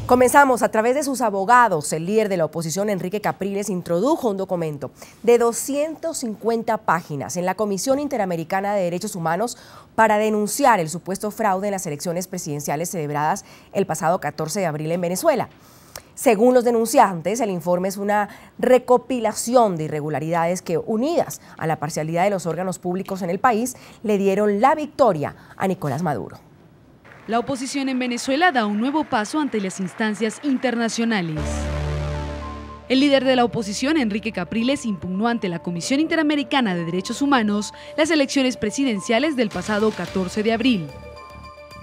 Comenzamos. A través de sus abogados, el líder de la oposición, Enrique Capriles, introdujo un documento de 250 páginas en la Comisión Interamericana de Derechos Humanos para denunciar el supuesto fraude en las elecciones presidenciales celebradas el pasado 14 de abril en Venezuela. Según los denunciantes, el informe es una recopilación de irregularidades que, unidas a la parcialidad de los órganos públicos en el país, le dieron la victoria a Nicolás Maduro. La oposición en Venezuela da un nuevo paso ante las instancias internacionales. El líder de la oposición, Enrique Capriles, impugnó ante la Comisión Interamericana de Derechos Humanos las elecciones presidenciales del pasado 14 de abril.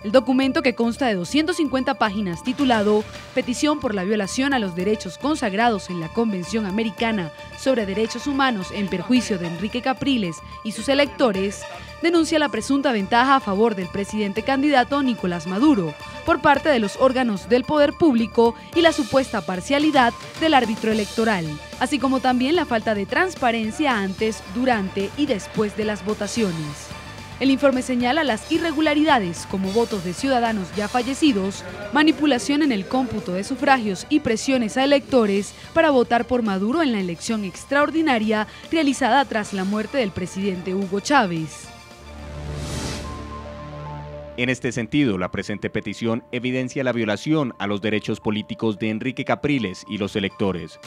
El documento, que consta de 250 páginas, titulado Petición por la violación a los derechos consagrados en la Convención Americana sobre Derechos Humanos en perjuicio de Enrique Capriles y sus electores, denuncia la presunta ventaja a favor del presidente candidato Nicolás Maduro por parte de los órganos del poder público y la supuesta parcialidad del árbitro electoral, así como también la falta de transparencia antes, durante y después de las votaciones. El informe señala las irregularidades como votos de ciudadanos ya fallecidos, manipulación en el cómputo de sufragios y presiones a electores para votar por Maduro en la elección extraordinaria realizada tras la muerte del presidente Hugo Chávez. En este sentido, la presente petición evidencia la violación a los derechos políticos de Enrique Capriles y los electores,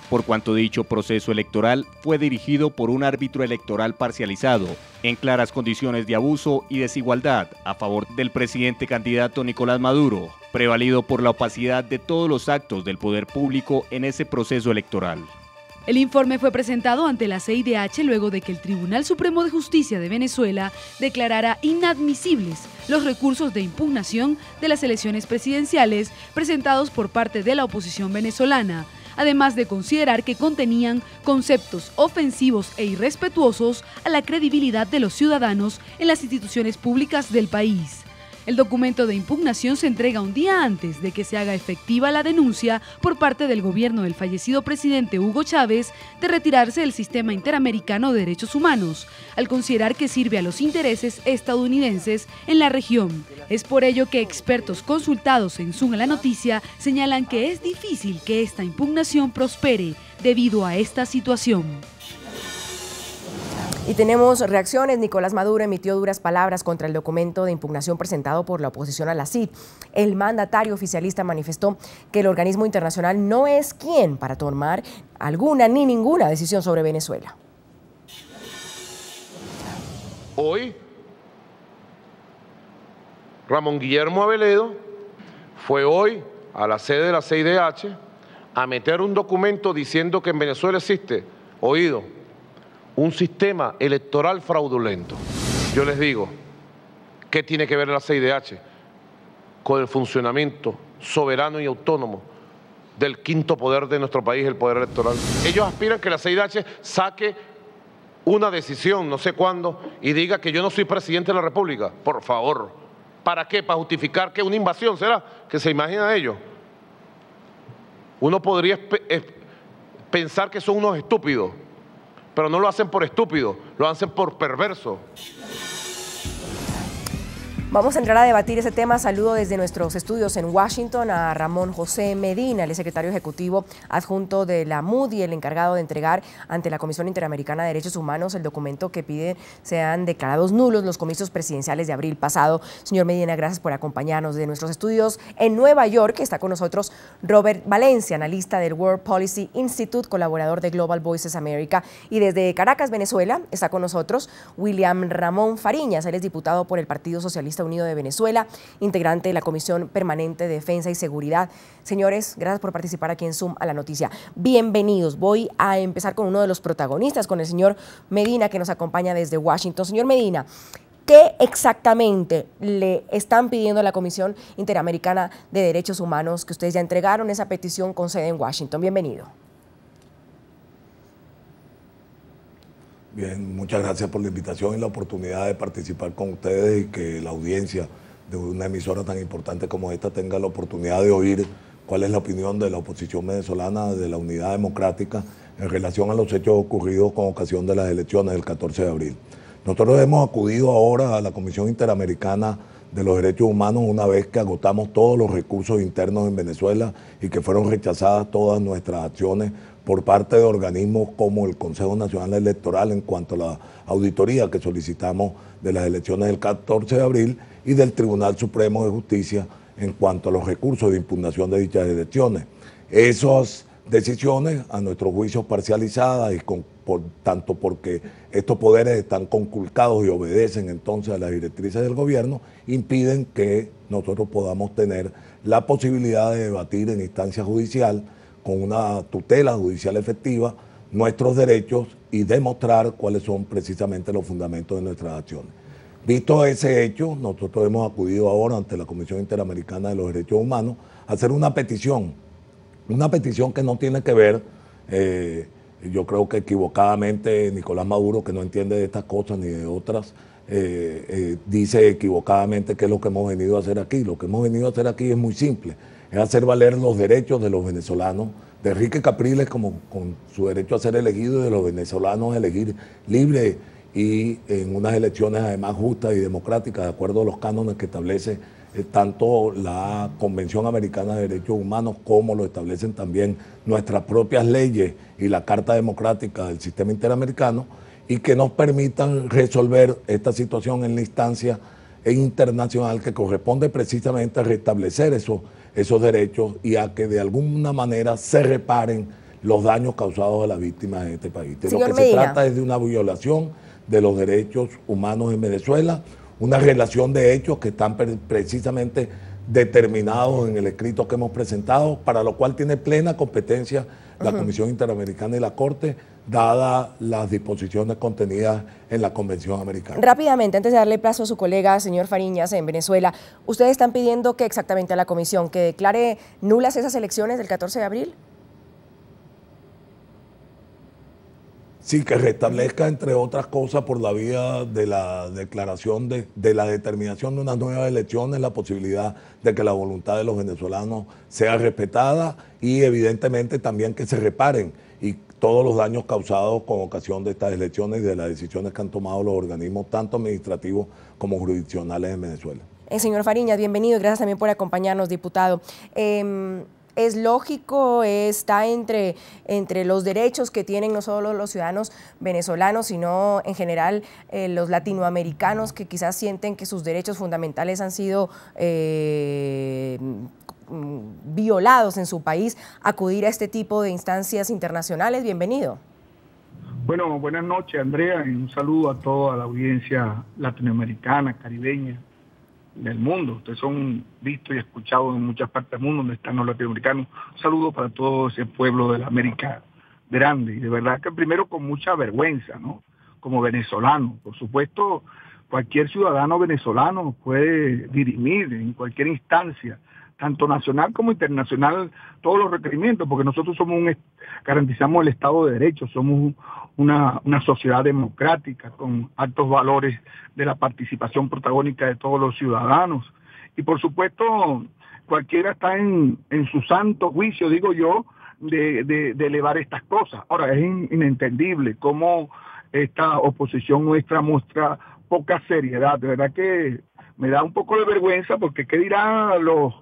por cuanto dicho proceso electoral fue dirigido por un árbitro electoral parcializado, en claras condiciones de abuso y desigualdad a favor del presidente candidato Nicolás Maduro, prevalido por la opacidad de todos los actos del poder público en ese proceso electoral. El informe fue presentado ante la CIDH luego de que el Tribunal Supremo de Justicia de Venezuela declarara inadmisibles los recursos de impugnación de las elecciones presidenciales presentados por parte de la oposición venezolana, además de considerar que contenían conceptos ofensivos e irrespetuosos a la credibilidad de los ciudadanos en las instituciones públicas del país. El documento de impugnación se entrega un día antes de que se haga efectiva la denuncia por parte del gobierno del fallecido presidente Hugo Chávez de retirarse del sistema interamericano de derechos humanos, al considerar que sirve a los intereses estadounidenses en la región. Es por ello que expertos consultados en Zoom a la Noticia señalan que es difícil que esta impugnación prospere debido a esta situación. Y tenemos reacciones. Nicolás Maduro emitió duras palabras contra el documento de impugnación presentado por la oposición a la CID. El mandatario oficialista manifestó que el organismo internacional no es quien para tomar alguna ni ninguna decisión sobre Venezuela. Hoy, Ramón Guillermo Aveledo fue hoy a la sede de la CIDH a meter un documento diciendo que en Venezuela existe, oído, un sistema electoral fraudulento. Yo les digo, ¿qué tiene que ver la CIDH con el funcionamiento soberano y autónomo del quinto poder de nuestro país, el poder electoral? Ellos aspiran que la CIDH saque una decisión, no sé cuándo, y diga que yo no soy presidente de la República. Por favor, ¿para qué? ¿Para justificar que una invasión será? ¿Que se imaginan ellos? Uno podría pensar que son unos estúpidos, pero no lo hacen por estúpido, lo hacen por perverso. Vamos a entrar a debatir ese tema. Saludo desde nuestros estudios en Washington a Ramón José Medina, el secretario ejecutivo adjunto de la MUD y el encargado de entregar ante la Comisión Interamericana de Derechos Humanos el documento que pide sean declarados nulos los comicios presidenciales de abril pasado. Señor Medina, gracias por acompañarnos. De nuestros estudios en Nueva York está con nosotros Robert Valencia, analista del World Policy Institute, colaborador de Global Voices America. Y desde Caracas, Venezuela, está con nosotros William Ramón Fariñas. Él es diputado por el Partido Socialista Unido de Venezuela, integrante de la Comisión Permanente de Defensa y Seguridad. Señores, gracias por participar aquí en Zoom a la Noticia. Bienvenidos. Voy a empezar con uno de los protagonistas, con el señor Medina, que nos acompaña desde Washington. Señor Medina, ¿qué exactamente le están pidiendo a la Comisión Interamericana de Derechos Humanos, que ustedes ya entregaron esa petición con sede en Washington? Bienvenido. Bien, muchas gracias por la invitación y la oportunidad de participar con ustedes y que la audiencia de una emisora tan importante como esta tenga la oportunidad de oír cuál es la opinión de la oposición venezolana, de la Unidad Democrática, en relación a los hechos ocurridos con ocasión de las elecciones del 14 de abril. Nosotros hemos acudido ahora a la Comisión Interamericana de los derechos humanos una vez que agotamos todos los recursos internos en Venezuela y que fueron rechazadas todas nuestras acciones por parte de organismos como el Consejo Nacional Electoral en cuanto a la auditoría que solicitamos de las elecciones del 14 de abril y del Tribunal Supremo de Justicia en cuanto a los recursos de impugnación de dichas elecciones. Esas decisiones, a nuestro juicio parcializadas, y tanto porque estos poderes están conculcados y obedecen entonces a las directrices del gobierno, impiden que nosotros podamos tener la posibilidad de debatir en instancia judicial con una tutela judicial efectiva nuestros derechos y demostrar cuáles son precisamente los fundamentos de nuestras acciones. Visto ese hecho, nosotros hemos acudido ahora ante la Comisión Interamericana de los Derechos Humanos a hacer una petición que no tiene que ver, yo creo que equivocadamente Nicolás Maduro, que no entiende de estas cosas ni de otras, dice equivocadamente qué es lo que hemos venido a hacer aquí. Lo que hemos venido a hacer aquí es muy simple, es hacer valer los derechos de los venezolanos, de Enrique Capriles con su derecho a ser elegido y de los venezolanos a elegir libre y en unas elecciones además justas y democráticas de acuerdo a los cánones que establece tanto la Convención Americana de Derechos Humanos como lo establecen también nuestras propias leyes y la Carta Democrática del Sistema Interamericano, y que nos permitan resolver esta situación en la instancia internacional que corresponde precisamente a restablecer esos derechos y a que de alguna manera se reparen los daños causados a las víctimas en este país. De lo que se trata es de una violación de los derechos humanos en Venezuela, una relación de hechos que están precisamente determinados en el escrito que hemos presentado, para lo cual tiene plena competencia la Comisión Interamericana y la Corte, dadas las disposiciones contenidas en la Convención Americana. Rápidamente, antes de darle plazo a su colega, señor Fariñas, en Venezuela, ¿ustedes están pidiendo que exactamente a la Comisión, que declare nulas esas elecciones del 14 de abril? Sí, que restablezca, entre otras cosas, por la vía de la declaración de la determinación de unas nuevas elecciones, la posibilidad de que la voluntad de los venezolanos sea respetada y evidentemente también que se reparen y todos los daños causados con ocasión de estas elecciones y de las decisiones que han tomado los organismos, tanto administrativos como jurisdiccionales en Venezuela. Señor Fariñas, bienvenido y gracias también por acompañarnos, diputado. Es lógico, está entre los derechos que tienen no solo los ciudadanos venezolanos, sino en general los latinoamericanos que quizás sienten que sus derechos fundamentales han sido violados en su país, acudir a este tipo de instancias internacionales. Bienvenido. Bueno, buenas noches, Andrea, y un saludo a toda la audiencia latinoamericana, caribeña, del mundo. Ustedes son vistos y escuchados en muchas partes del mundo donde están los latinoamericanos. Un saludo para todo ese pueblo de la América grande. Y de verdad que primero con mucha vergüenza, ¿no? Como venezolano. Por supuesto, cualquier ciudadano venezolano puede dirimir en cualquier instancia, tanto nacional como internacional, todos los requerimientos, porque nosotros garantizamos el Estado de Derecho, somos una sociedad democrática con altos valores de la participación protagónica de todos los ciudadanos. Y por supuesto, cualquiera está en su santo juicio, digo yo, de elevar estas cosas. Ahora, es inentendible cómo esta oposición nuestra muestra poca seriedad. De verdad que me da un poco de vergüenza, porque ¿qué dirán los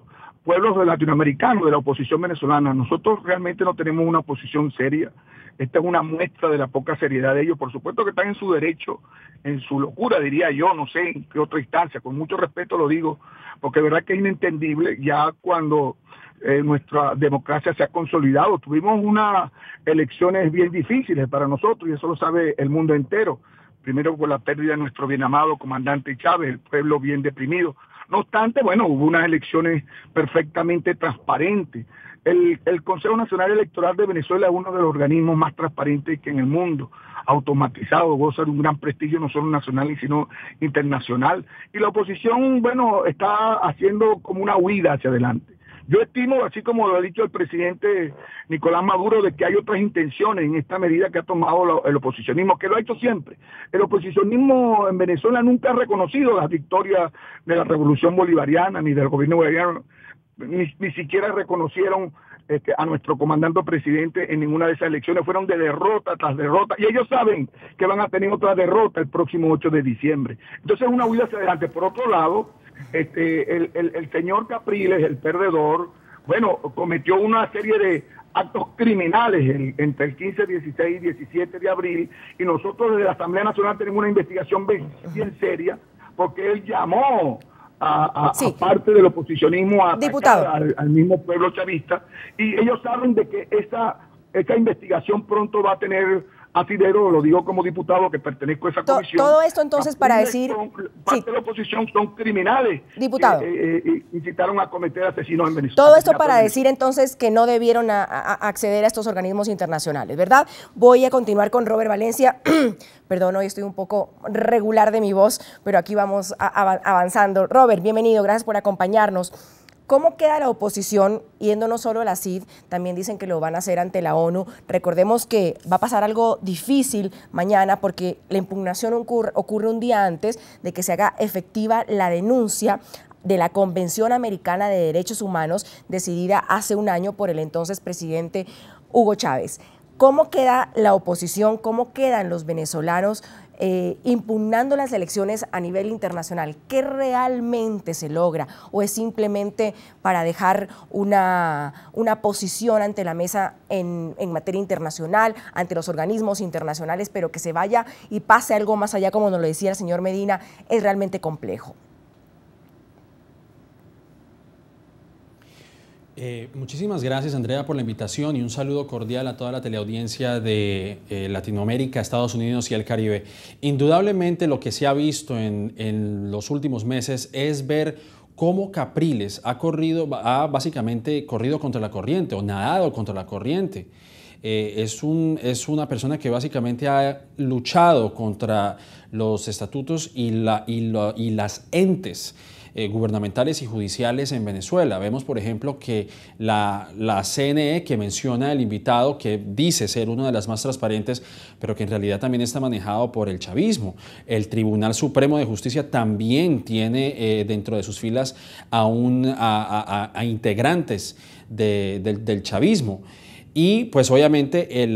pueblos latinoamericanos de la oposición venezolana? Nosotros realmente no tenemos una oposición seria. Esta es una muestra de la poca seriedad de ellos. Por supuesto que están en su derecho, en su locura, diría yo, no sé en qué otra instancia, con mucho respeto lo digo, porque de verdad que es inentendible ya cuando nuestra democracia se ha consolidado. Tuvimos unas elecciones bien difíciles para nosotros y eso lo sabe el mundo entero. Primero por la pérdida de nuestro bien amado comandante Chávez, el pueblo bien deprimido. No obstante, bueno, hubo unas elecciones perfectamente transparentes. El Consejo Nacional Electoral de Venezuela es uno de los organismos más transparentes que en el mundo, automatizado, goza de un gran prestigio no solo nacional sino internacional. Y la oposición, bueno, está haciendo como una huida hacia adelante. Yo estimo, así como lo ha dicho el presidente Nicolás Maduro, de que hay otras intenciones en esta medida que ha tomado el oposicionismo, que lo ha hecho siempre. El oposicionismo en Venezuela nunca ha reconocido las victorias de la revolución bolivariana ni del gobierno bolivariano, ni siquiera reconocieron a nuestro comandante presidente en ninguna de esas elecciones. Fueron de derrota tras derrota, y ellos saben que van a tener otra derrota el próximo 8 de diciembre. Entonces es una huida hacia adelante. Por otro lado, el señor Capriles, el perdedor, bueno, cometió una serie de actos criminales entre el 15, 16 y 17 de abril, y nosotros desde la Asamblea Nacional tenemos una investigación bien seria, porque él llamó a parte del oposicionismo a atacar al mismo pueblo chavista, y ellos saben de que esta investigación pronto va a tener asidero, lo digo como diputado que pertenezco a esa comisión. Todo esto entonces para decir... Parte de la oposición son criminales. Diputado. Incitaron a cometer asesinos en Venezuela. Todo esto para decir entonces que no debieron acceder a estos organismos internacionales, ¿verdad? Voy a continuar con Robert Valencia. Perdón, hoy estoy un poco regular de mi voz, pero aquí vamos avanzando. Robert, bienvenido, gracias por acompañarnos. ¿Cómo queda la oposición yendo no solo a la CID? También dicen que lo van a hacer ante la ONU. Recordemos que va a pasar algo difícil mañana porque la impugnación ocurre un día antes de que se haga efectiva la denuncia de la Convención Americana de Derechos Humanos decidida hace un año por el entonces presidente Hugo Chávez. ¿Cómo queda la oposición? ¿Cómo quedan los venezolanos impugnando las elecciones a nivel internacional? ¿Qué realmente se logra? ¿O es simplemente para dejar una posición ante la mesa en materia internacional, ante los organismos internacionales, pero que se vaya y pase algo más allá, como nos lo decía el señor Medina? Es realmente complejo. Muchísimas gracias, Andrea, por la invitación y un saludo cordial a toda la teleaudiencia de Latinoamérica, Estados Unidos y el Caribe. Indudablemente lo que se ha visto en los últimos meses es ver cómo Capriles ha básicamente corrido contra la corriente o nadado contra la corriente. Es una persona que básicamente ha luchado contra los estatutos y las entes gubernamentales y judiciales en Venezuela. Vemos, por ejemplo, que la CNE, que menciona el invitado, que dice ser una de las más transparentes, pero que en realidad también está manejado por el chavismo. El Tribunal Supremo de Justicia también tiene dentro de sus filas a integrantes del chavismo. Y pues obviamente el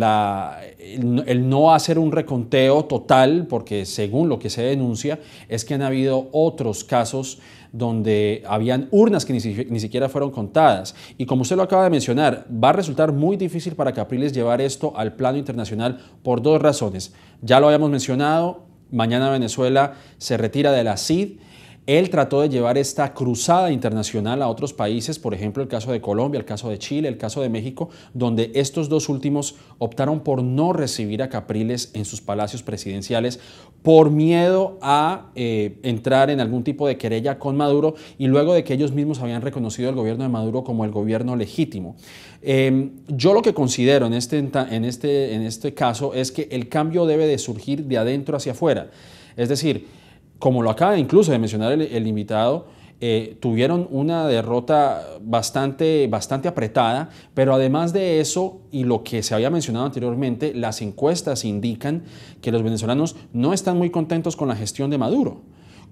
no hacer un reconteo total, porque según lo que se denuncia es que han habido otros casos donde habían urnas que ni siquiera fueron contadas. Y como usted lo acaba de mencionar, va a resultar muy difícil para Capriles llevar esto al plano internacional por dos razones. Ya lo habíamos mencionado, mañana Venezuela se retira de la CID. Él trató de llevar esta cruzada internacional a otros países, por ejemplo, el caso de Colombia, el caso de Chile, el caso de México, donde estos dos últimos optaron por no recibir a Capriles en sus palacios presidenciales por miedo a entrar en algún tipo de querella con Maduro y luego de que ellos mismos habían reconocido al gobierno de Maduro como el gobierno legítimo. Yo lo que considero en este caso es que el cambio debe de surgir de adentro hacia afuera. Es decir, como lo acaba incluso de mencionar el invitado, tuvieron una derrota bastante apretada, pero además de eso, y lo que se había mencionado anteriormente, las encuestas indican que los venezolanos no están muy contentos con la gestión de Maduro,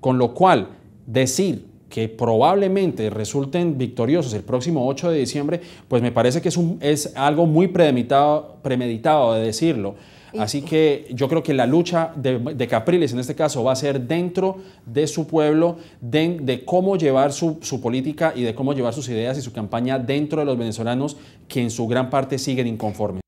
con lo cual decir que probablemente resulten victoriosos el próximo 8 de diciembre, pues me parece que es algo muy premeditado de decirlo. Así que yo creo que la lucha de Capriles en este caso va a ser dentro de su pueblo, de cómo llevar su política y de cómo llevar sus ideas y su campaña dentro de los venezolanos que en su gran parte siguen inconformes.